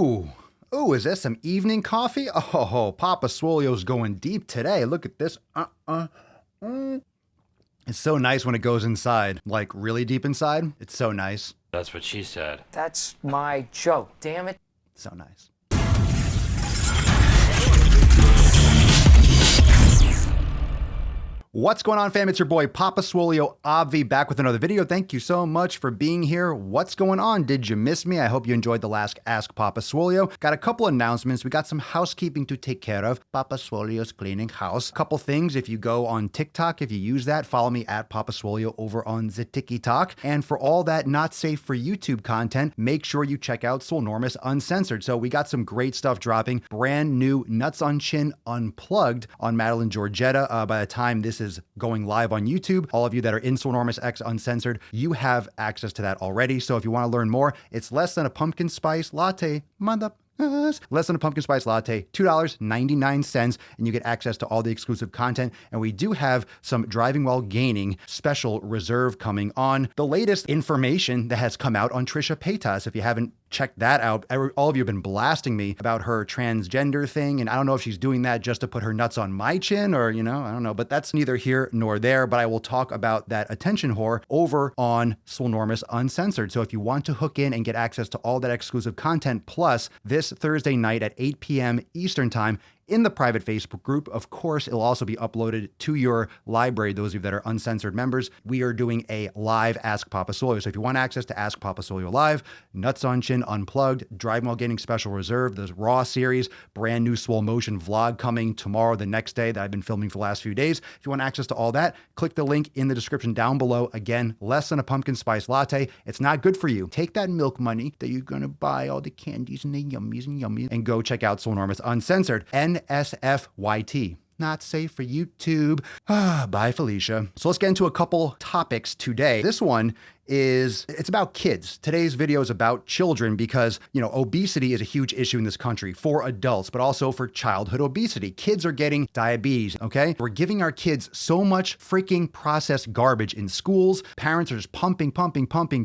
Ooh, is this some evening coffee? Oh, Papa Swolio's going deep today. Look at this. It's so nice when it goes inside, like really deep inside. It's so nice. That's what she said. That's my joke, damn it. So nice. What's going on, fam? It's your boy Papa Swolio Obvi back with another video. Thank you so much for being here. What's going on? Did you miss me? I hope you enjoyed the last Ask Papa Swolio. Got a couple announcements. We got some housekeeping to take care of. Papa Swolio's cleaning house. Couple things. If you go on TikTok, if you use that, follow me at Papa Swolio over on the TikTok. And for all that not safe for YouTube content, make sure you check out Swolenormous Uncensored. So we got some great stuff dropping. Brand new Nuts on Chin Unplugged on Madeline Georgetta. By the time this is going live on YouTube, all of you that are in Swolenormous X Uncensored, you have access to that already. So if you want to learn more, it's less than a pumpkin spice latte. Less than a pumpkin spice latte, $2.99, and you get access to all the exclusive content. And we do have some Driving While Gaining special reserve coming on. The latest information that has come out on Trisha Paytas. If you haven't checked that out, all of you have been blasting me about her transgender thing, and I don't know if she's doing that just to put her nuts on my chin or, I don't know, but that's neither here nor there. But I will talk about that attention whore over on Swolenormous Uncensored. So if you want to hook in and get access to all that exclusive content, plus this Thursday night at 8 p.m. Eastern Time, in the private Facebook group. Of course, it'll also be uploaded to your library, those of you that are uncensored members. We are doing a live Ask Papa Swolio. So if you want access to Ask Papa Swolio Live, Nuts on Chin Unplugged, Driving While Gaining Special Reserve, the Raw series, brand new Swole Motion vlog coming tomorrow, the next day that I've been filming for the last few days. If you want access to all that, click the link in the description down below. Again, less than a pumpkin spice latte. It's not good for you. Take that milk money that you're going to buy all the candies and the yummies and go check out Swolenormous Uncensored. NSFYT. Not safe for YouTube. Bye, Felicia. So let's get into a couple topics today. This one it's about kids. Today's video is about children because, obesity is a huge issue in this country for adults, but also for childhood obesity. Kids are getting diabetes, okay? We're giving our kids so much freaking processed garbage in schools. Parents are just pumping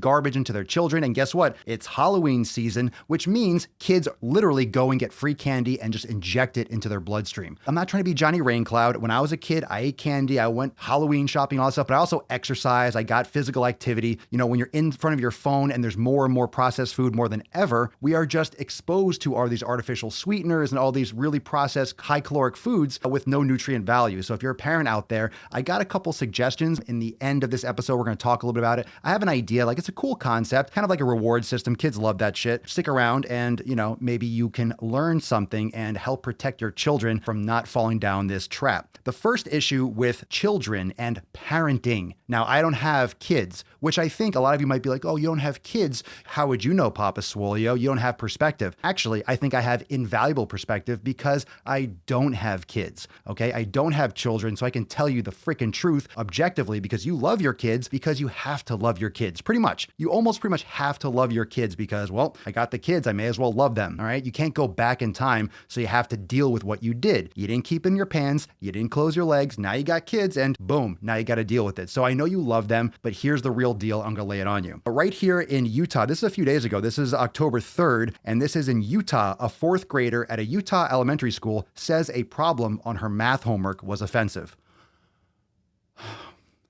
garbage into their children. And guess what? It's Halloween season, which means kids literally go and get free candy and just inject it into their bloodstream. I'm not trying to be Johnny Raincloud. When I was a kid, I ate candy. I went Halloween shopping, all that stuff, but I also exercised. I got physical activity. When you're in front of your phone and there's more and more processed food more than ever, we are just exposed to all these artificial sweeteners and all these really processed high caloric foods with no nutrient value. So if you're a parent out there, I got a couple suggestions. In the end of this episode, we're going to talk a little bit about it. I have an idea, it's a cool concept, kind of like a reward system. Kids love that shit. Stick around and, maybe you can learn something and help protect your children from not falling down this trap. The first issue with children and parenting. Now, I don't have kids, which I think a lot of you might be like, oh, you don't have kids. How would you know, Papa Swolio? You don't have perspective. Actually, I think I have invaluable perspective because I don't have kids, okay? I don't have children, so I can tell you the freaking truth objectively because you love your kids because you have to love your kids. Pretty much. You almost pretty much have to love your kids because, well, I got the kids. I may as well love them, all right? You can't go back in time, so you have to deal with what you did. You didn't keep in your pants. You didn't close your legs. Now you got kids and boom, now you got to deal with it. So I know you love them, but here's the real deal. I'm going to lay it on you. But right here in Utah, this is a few days ago. This is October 3rd, and this is in Utah. A fourth grader at a Utah elementary school says a problem on her math homework was offensive.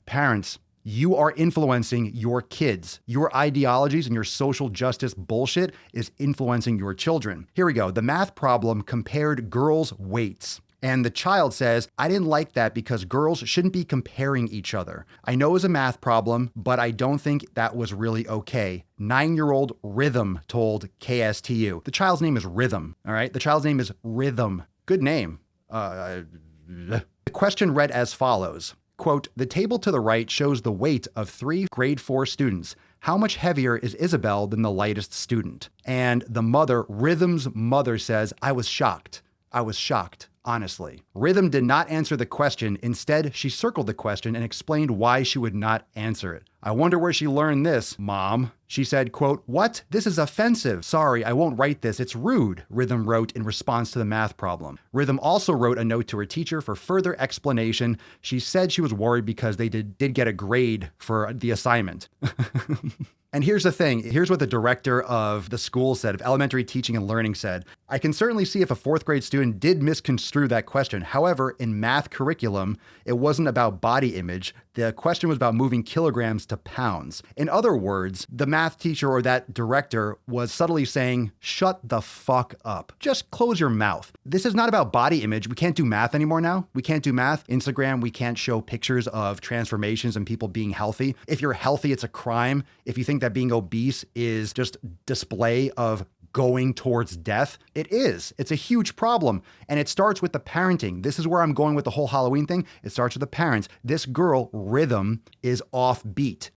Parents, you are influencing your kids. Your ideologies and your social justice bullshit is influencing your children. Here we go. The math problem compared girls' weights. And the child says, I didn't like that because girls shouldn't be comparing each other. I know it was a math problem, but I don't think that was really okay. 9-year-old Rhythm told KSTU. The child's name is Rhythm, all right? The child's name is Rhythm. Good name. The question read as follows. Quote, the table to the right shows the weight of 3 grade 4 students. How much heavier is Isabel than the lightest student? And the mother, Rhythm's mother says, I was shocked. Honestly. Rhythm did not answer the question. Instead, she circled the question and explained why she would not answer it. I wonder where she learned this, Mom. She said, quote, "What? This is offensive. Sorry, I won't write this. It's rude," Rhythm wrote in response to the math problem. Rhythm also wrote a note to her teacher for further explanation. She said she was worried because they did get a grade for the assignment. And here's the thing. Here's what the director of the school said, of elementary teaching and learning said. "I can certainly see if a fourth grade student did misconstrue that question. However, in math curriculum, it wasn't about body image. The question was about moving kilograms to pounds." In other words, the math teacher or that director was subtly saying, shut the fuck up. Just close your mouth. This is not about body image. We can't do math anymore now. We can't do math. Instagram, we can't show pictures of transformations and people being healthy. If you're healthy, it's a crime. If you think that being obese is just display of going towards death, it is. It's a huge problem. And it starts with the parenting. This is where I'm going with the whole Halloween thing. It starts with the parents. This girl, Rhythm, is offbeat.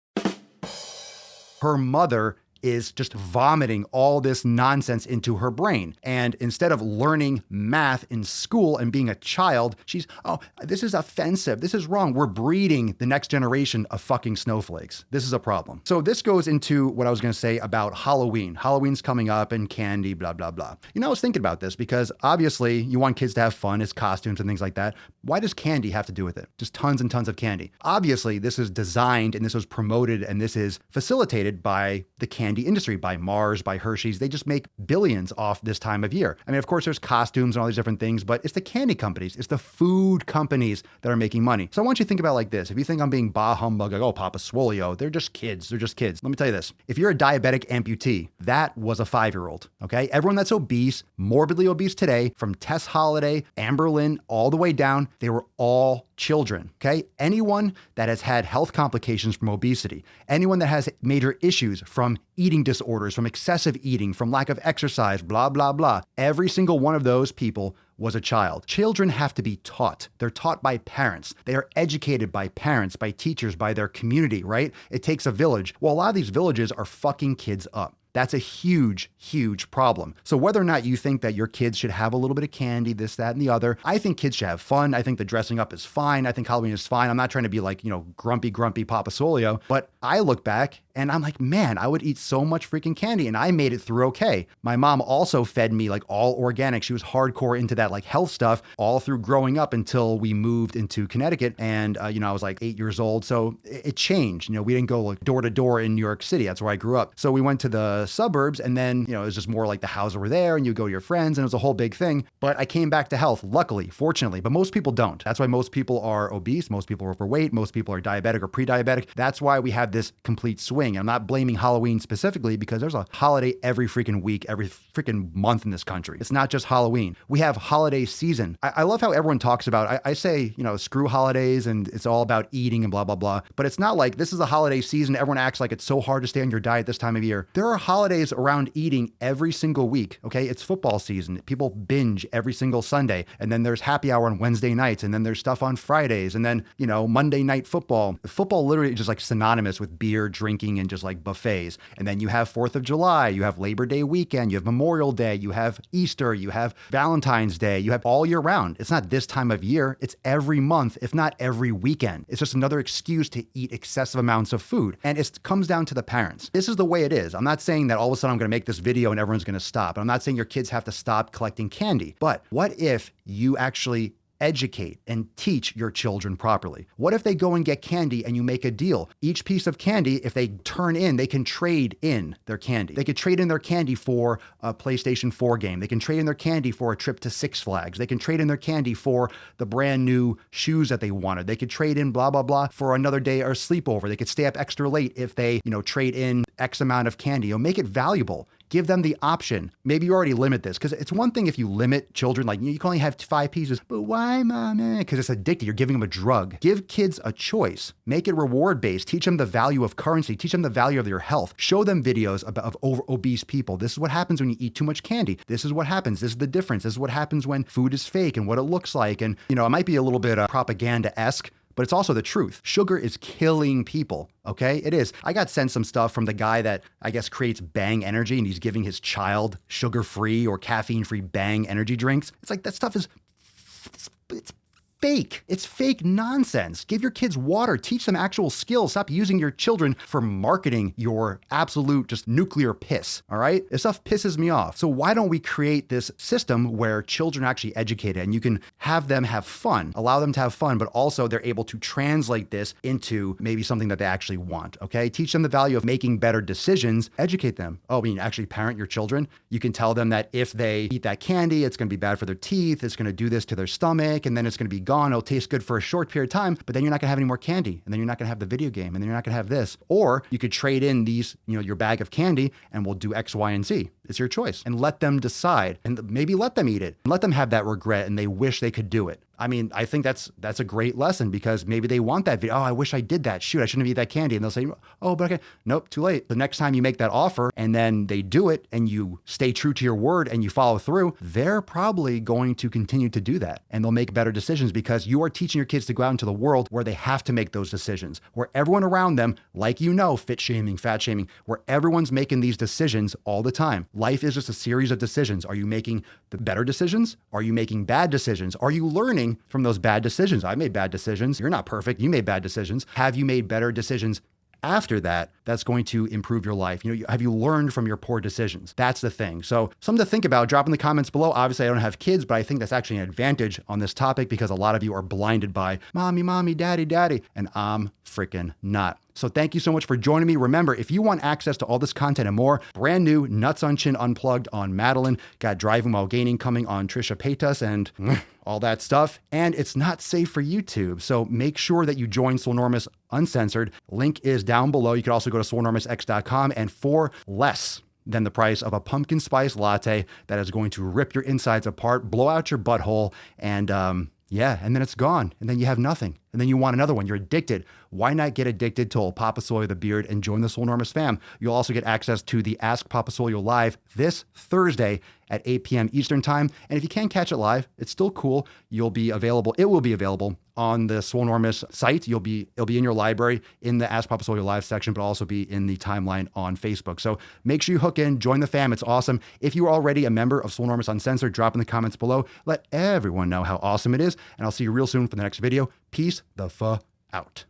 Her mother is just vomiting all this nonsense into her brain. And instead of learning math in school and being a child, she's, oh, this is offensive. This is wrong. We're breeding the next generation of fucking snowflakes. This is a problem. So this goes into what I was going to say about Halloween. Halloween's coming up and candy, blah, blah, blah. You know, I was thinking about this because obviously you want kids to have fun, it's costumes and things like that. Why does candy have to do with it? Just tons and tons of candy. Obviously, this is designed and this was promoted and this is facilitated by the candy industry, by Mars, by Hershey's. They just make billions off this time of year. I mean, of course, there's costumes and all these different things, but it's the candy companies, it's the food companies that are making money. So I want you to think about it like this. If you think I'm being bah humbug, like, oh, Papa Swolio, they're just kids. They're just kids. Let me tell you this. If you're a diabetic amputee, that was a 5-year-old, okay? Everyone that's obese, morbidly obese today, from Tess Holliday, Amber Lynn, all the way down, they were all children, okay? Anyone that has had health complications from obesity, anyone that has major issues from eating disorders, from excessive eating, from lack of exercise, blah, blah, blah. Every single one of those people was a child. Children have to be taught. They're taught by parents. They are educated by parents, by teachers, by their community, right? It takes a village. Well, a lot of these villages are fucking kids up. That's a huge, huge problem. So whether or not you think that your kids should have a little bit of candy, this, that, and the other, I think kids should have fun. I think the dressing up is fine. I think Halloween is fine. I'm not trying to be like, grumpy Papa Swolio, but I look back and I'm like, man, I would eat so much freaking candy and I made it through okay. My mom also fed me like all organic. She was hardcore into that like health stuff all through growing up until we moved into Connecticut. And, I was like 8 years old. So it changed. We didn't go like door to door in New York City. That's where I grew up. So we went to the suburbs and then, it was just more like the houses were there and you go to your friends and it was a whole big thing. But I came back to health, luckily, fortunately, but most people don't. That's why most people are obese. Most people are overweight. Most people are diabetic or pre-diabetic. That's why we have this complete swing. I'm not blaming Halloween specifically because there's a holiday every freaking week, every freaking month in this country. It's not just Halloween. We have holiday season. I love how everyone talks about, I say, screw holidays and it's all about eating and blah, blah, blah. But it's not like this is a holiday season. Everyone acts like it's so hard to stay on your diet this time of year. There are holidays around eating every single week. Okay. It's football season. People binge every single Sunday. And then there's happy hour on Wednesday nights. And then there's stuff on Fridays. And then, Monday night football. Football literally is just like synonymous with beer, drinking, and just like buffets. And then you have 4th of July, you have Labor Day weekend, you have Memorial Day, you have Easter, you have Valentine's Day, you have all year round. It's not this time of year. It's every month, if not every weekend. It's just another excuse to eat excessive amounts of food. And it comes down to the parents. This is the way it is. I'm not saying that all of a sudden I'm going to make this video and everyone's going to stop. I'm not saying your kids have to stop collecting candy. But what if you actually educate and teach your children properly? What if they go and get candy and you make a deal? Each piece of candy, if they turn in, they can trade in their candy. They could trade in their candy for a PlayStation 4 game. They can trade in their candy for a trip to Six Flags. They can trade in their candy for the brand new shoes that they wanted. They could trade in blah, blah, blah for another day or sleepover. They could stay up extra late if they, trade in X amount of candy. Make it valuable. Give them the option. Maybe you already limit this because it's one thing if you limit children, like you can only have 5 pieces, but why, mom? Because it's addictive. You're giving them a drug. Give kids a choice. Make it reward based. Teach them the value of currency. Teach them the value of your health. Show them videos of obese people. This is what happens when you eat too much candy. This is what happens. This is the difference. This is what happens when food is fake and what it looks like. And, it might be a little bit propaganda-esque, but it's also the truth. Sugar is killing people, okay? It is. I got sent some stuff from the guy that I guess creates Bang Energy and he's giving his child sugar-free or caffeine-free Bang energy drinks. It's like that stuff is, it's fake. It's fake nonsense. Give your kids water. Teach them actual skills. Stop using your children for marketing your absolute just nuclear piss, all right? This stuff pisses me off. So why don't we create this system where children are actually educated and you can have them have fun, allow them to have fun, but also they're able to translate this into maybe something that they actually want, okay? Teach them the value of making better decisions. Educate them. Oh, I mean, actually parent your children. You can tell them that if they eat that candy, it's going to be bad for their teeth. It's going to do this to their stomach, and then it's going to be gone. It'll taste good for a short period of time, but then you're not going to have any more candy, and then you're not going to have the video game, and then you're not going to have this. Or you could trade in these, your bag of candy, and we'll do X, Y, and Z. It's your choice. And let them decide, and maybe let them eat it. And let them have that regret, and they wish they could do it. I mean, I think that's a great lesson because maybe they want that video. Oh, I wish I did that. Shoot, I shouldn't have eaten that candy. And they'll say, oh, but okay. Nope, too late. The next time you make that offer and then they do it and you stay true to your word and you follow through, they're probably going to continue to do that. And they'll make better decisions because you are teaching your kids to go out into the world where they have to make those decisions, where everyone around them, like fit shaming, fat shaming, where everyone's making these decisions all the time. Life is just a series of decisions. Are you making the better decisions? Are you making bad decisions? Are you learning from those bad decisions? I made bad decisions. You're not perfect. You made bad decisions. Have you made better decisions after that? That's going to improve your life. Have you learned from your poor decisions? That's the thing. So something to think about. Drop in the comments below. Obviously, I don't have kids, but I think that's actually an advantage on this topic because a lot of you are blinded by mommy, daddy, and I'm freaking not. So thank you so much for joining me. Remember, if you want access to all this content and more, brand new Nuts on Chin Unplugged on Madeline, got Driving While Gaining coming on Trisha Paytas and all that stuff. And it's not safe for YouTube. So make sure that you join Swolenormous Uncensored. Link is down below. You can also go to swolenormousx.com, and for less than the price of a pumpkin spice latte that is going to rip your insides apart, blow out your butthole, and and then it's gone. And then you have nothing. And then you want another one. You're addicted. Why not get addicted to old Papa Swolio the Beard and join the Swolenormous fam? You'll also get access to the Ask Papa Swolio live this Thursday at 8 p.m. Eastern time. And if you can't catch it live, it's still cool. It will be available on the Swolenormous site. It'll be in your library in the Ask Papa Swolio live section, but also be in the timeline on Facebook. So make sure you hook in, join the fam. It's awesome. If you are already a member of Swolenormous Uncensored, drop in the comments below. Let everyone know how awesome it is. And I'll see you real soon for the next video. Peace the fuck out.